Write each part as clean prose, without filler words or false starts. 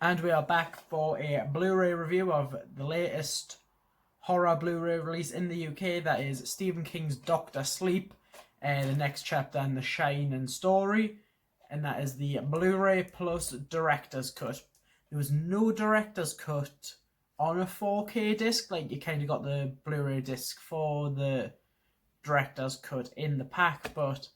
And we are back for a Blu-ray review of the latest horror Blu-ray release in the UK. That is Stephen King's Doctor Sleep, the next chapter in the Shining story. And that is the Blu-ray plus director's cut. There was no director's cut on a 4K disc. Like, you kind of got the Blu-ray disc for the director's cut in the pack, but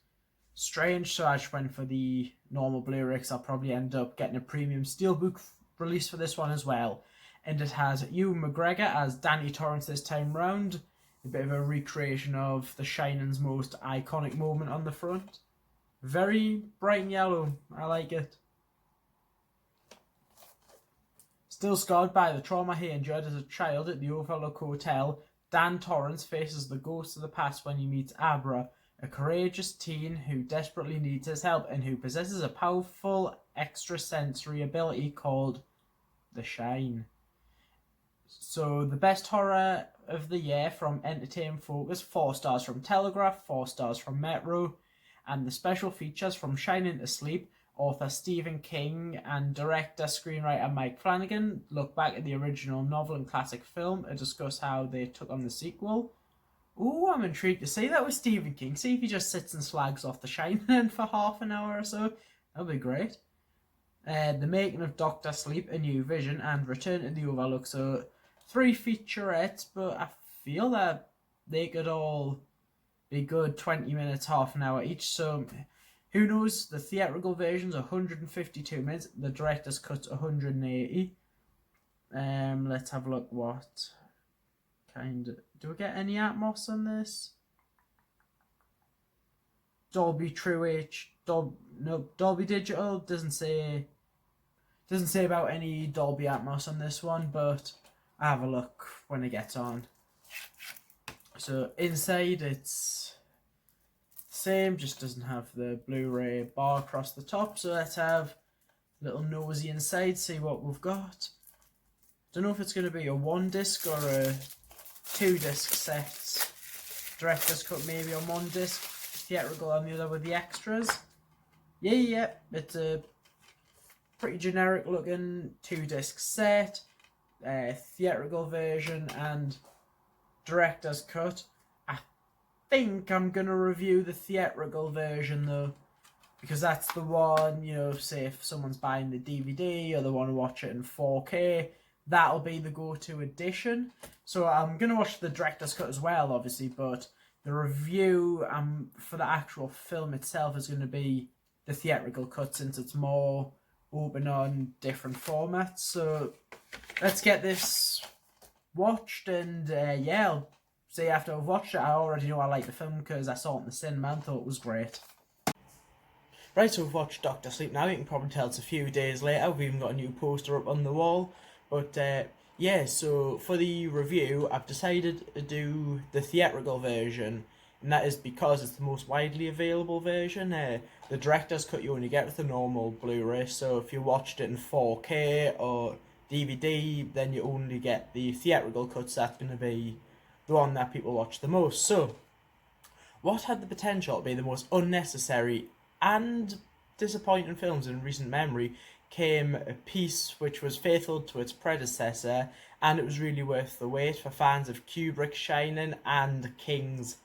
strange, so I just went for the normal Blu-ray because I'll probably end up getting a premium steelbook release for this one as well. And it has Ewan McGregor as Danny Torrance this time round. A bit of a recreation of The Shining's most iconic moment on the front. Very bright and yellow. I like it. Still scarred by the trauma he endured as a child at the Overlook Hotel, Dan Torrance faces the ghosts of the past when he meets Abra, a courageous teen who desperately needs his help and who possesses a powerful extrasensory ability called the Shine. So the best horror of the year from Entertainment Focus, 4 stars from Telegraph, 4 stars from Metro, and the special features from Shining to Sleep, author Stephen King and director-screenwriter Mike Flanagan look back at the original novel and classic film and discuss how they took on the sequel. Ooh, I'm intrigued to see that with Stephen King. See if he just sits and slags off The Shining for half an hour or so. That'll be great. The making of Doctor Sleep, A New Vision, and Return to the Overlook. So 3 featurettes, but I feel that they could all be good 20 minutes, half an hour each. So who knows? The theatrical version's 152 minutes. The director's cut's 180. Let's have a look. What kind of... Do we get any Atmos on this? Dolby True H... Dolby Digital doesn't say about any Dolby Atmos on this one, but I'll have a look when it gets on. So inside it's same, just doesn't have the Blu-ray bar across the top. So let's have a little nosy inside, see what we've got. Don't know if it's going to be a 1 disc or a 2 disc set. Director's cut maybe on 1 disc, theatrical on the other with the extras. Yeah, it's a pretty generic looking 2 disc set, theatrical version and director's cut. I think I'm gonna review the theatrical version though, because that's the one, you know, say if someone's buying the DVD or they want to watch it in 4K, that'll be the go-to edition. So I'm gonna watch the director's cut as well, obviously, but the review for the actual film itself is going to be the theatrical cut, since it's more open on different formats. So let's get this watched, and yeah, I'll say after I've watched it, I already know I like the film because I saw it in the cinema and thought it was great. Right, so we've watched Doctor Sleep now. You can probably tell it's a few days later. We've even got a new poster up on the wall. But yeah, so for the review, I've decided to do the theatrical version, and that is because it's the most widely available version. The director's cut you only get with the normal Blu-ray, so if you watched it in 4K or DVD, then you only get the theatrical cuts. That's going to be the one that people watch the most. So, what had the potential to be the most unnecessary and disappointing films in recent memory came a piece which was faithful to its predecessor, and it was really worth the wait for fans of Kubrick's Shining and King's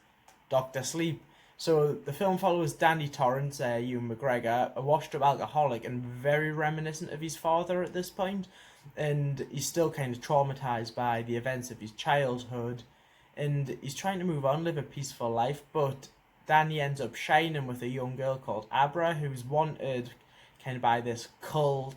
Doctor Sleep. So the film follows Danny Torrance, Ewan McGregor, a washed-up alcoholic and very reminiscent of his father at this point, and he's still kind of traumatized by the events of his childhood, and he's trying to move on, live a peaceful life, but Danny ends up shining with a young girl called Abra, who's wanted kind of by this cult.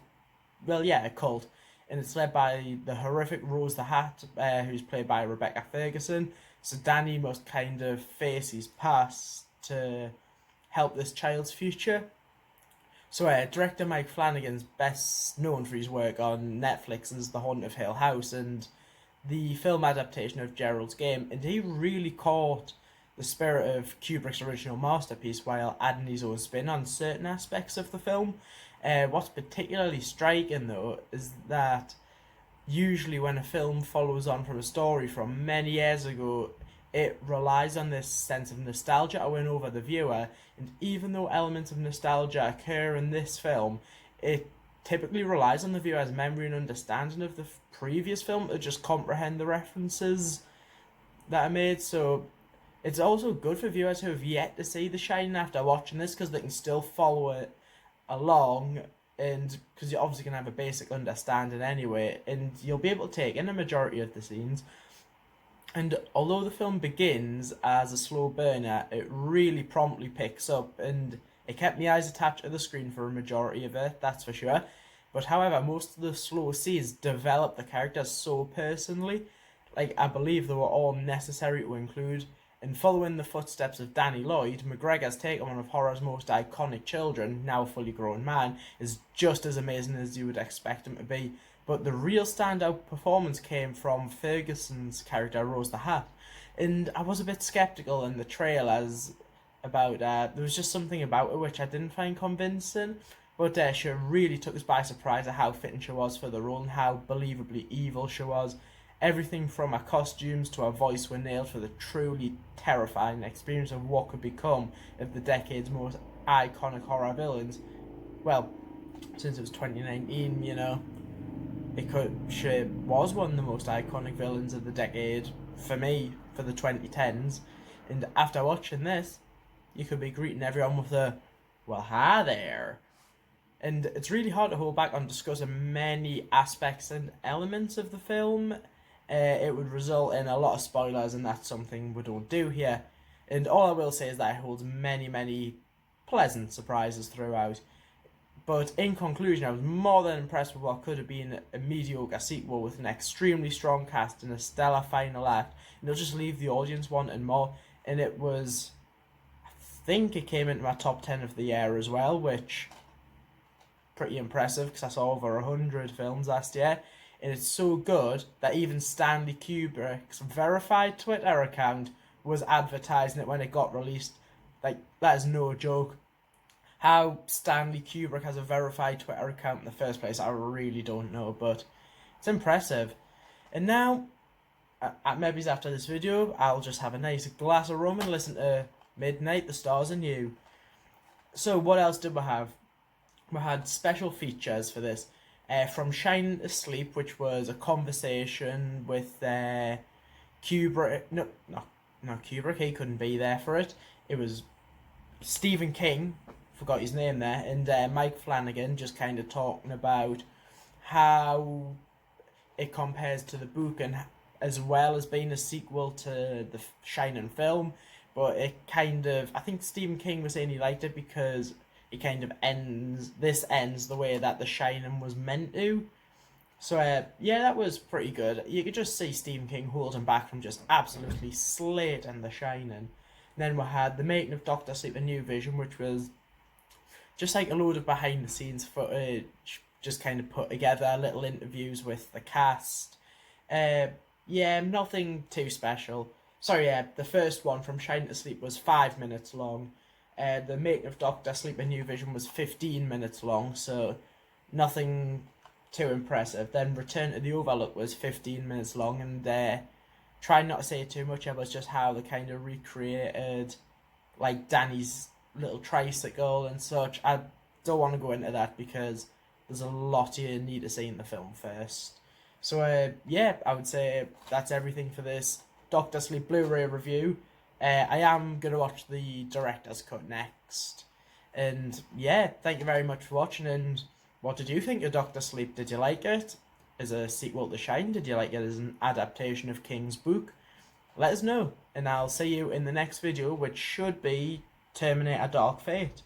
Well, yeah, a cult. And it's led by the horrific Rose the Hat, who's played by Rebecca Ferguson. So Danny must kind of face his past to help this child's future. So director Mike Flanagan's best known for his work on Netflix's The Haunting of Hill House and the film adaptation of Gerald's Game, and he really caught the spirit of Kubrick's original masterpiece while adding his own spin on certain aspects of the film. What's particularly striking though is that usually when a film follows on from a story from many years ago, it relies on this sense of nostalgia to win over the viewer, and even though elements of nostalgia occur in this film, it typically relies on the viewer's memory and understanding of the previous film to just comprehend the references that are made. So it's also good for viewers who have yet to see The Shining after watching this, because they can still follow it along, and because you're obviously going to have a basic understanding anyway, and you'll be able to take in a majority of the scenes. And although the film begins as a slow burner, it really promptly picks up, and it kept my eyes attached to the screen for a majority of it, that's for sure. But however, most of the slow scenes develop the characters so personally. Like, I believe they were all necessary to include. And following the footsteps of Danny Lloyd, McGregor's take on one of horror's most iconic children, now a fully grown man, is just as amazing as you would expect him to be. But the real standout performance came from Ferguson's character, Rose the Hat. And I was a bit sceptical in the trailers about there was just something about her which I didn't find convincing. But she really took us by surprise at how fitting she was for the role and how believably evil she was. Everything from her costumes to her voice were nailed for the truly terrifying experience of what could become of the decade's most iconic horror villains. Well, since it was 2019, you know, she was one of the most iconic villains of the decade, for me, for the 2010s. And after watching this, you could be greeting everyone with a, well, hi there. And it's really hard to hold back on discussing many aspects and elements of the film. It would result in a lot of spoilers, and that's something we don't do here. And all I will say is that it holds many, many pleasant surprises throughout. But in conclusion, I was more than impressed with what could have been a mediocre sequel with an extremely strong cast and a stellar final act. And it'll just leave the audience wanting more. And it was, I think it came into my top 10 of the year as well, which pretty impressive because I saw over 100 films last year. And it's so good that even Stanley Kubrick's verified Twitter account was advertising it when it got released. Like, that is no joke. How Stanley Kubrick has a verified Twitter account in the first place, I really don't know, but it's impressive. And now, at maybe after this video, I'll just have a nice glass of rum and listen to Midnight, the Stars and You. So what else did we have? We had special features for this. From Shining to Sleep, which was a conversation with Kubrick. No, Kubrick, he couldn't be there for it. It was Stephen King, forgot his name there, and Mike Flanagan just kind of talking about how it compares to the book, and as well as being a sequel to the Shining film. But it kind of, I think Stephen King was saying he liked it because it kind of ends the way that The Shining was meant to. So, yeah, that was pretty good. You could just see Stephen King holding back from just absolutely slating The Shining. And then we had the making of Dr. Sleep, A New Vision, which was just like a load of behind-the-scenes footage, just kind of put together, little interviews with the cast. Yeah, nothing too special. Sorry, yeah, the first one from Shining to Sleep was 5 minutes long. The making of Dr. Sleep, A New Vision was 15 minutes long, so nothing too impressive. Then Return to the Overlook was 15 minutes long, and trying not to say too much, it was just how they kind of recreated, like, Danny's little tricycle and such. I don't want to go into that because there's a lot you need to see in the film first. So, yeah, I would say that's everything for this Dr. Sleep Blu-ray review. I am going to watch the director's cut next. And yeah, thank you very much for watching. And what did you think of Dr. Sleep? Did you like it as a sequel to Shine? Did you like it as an adaptation of King's book? Let us know. And I'll see you in the next video, which should be Terminator Dark Fate.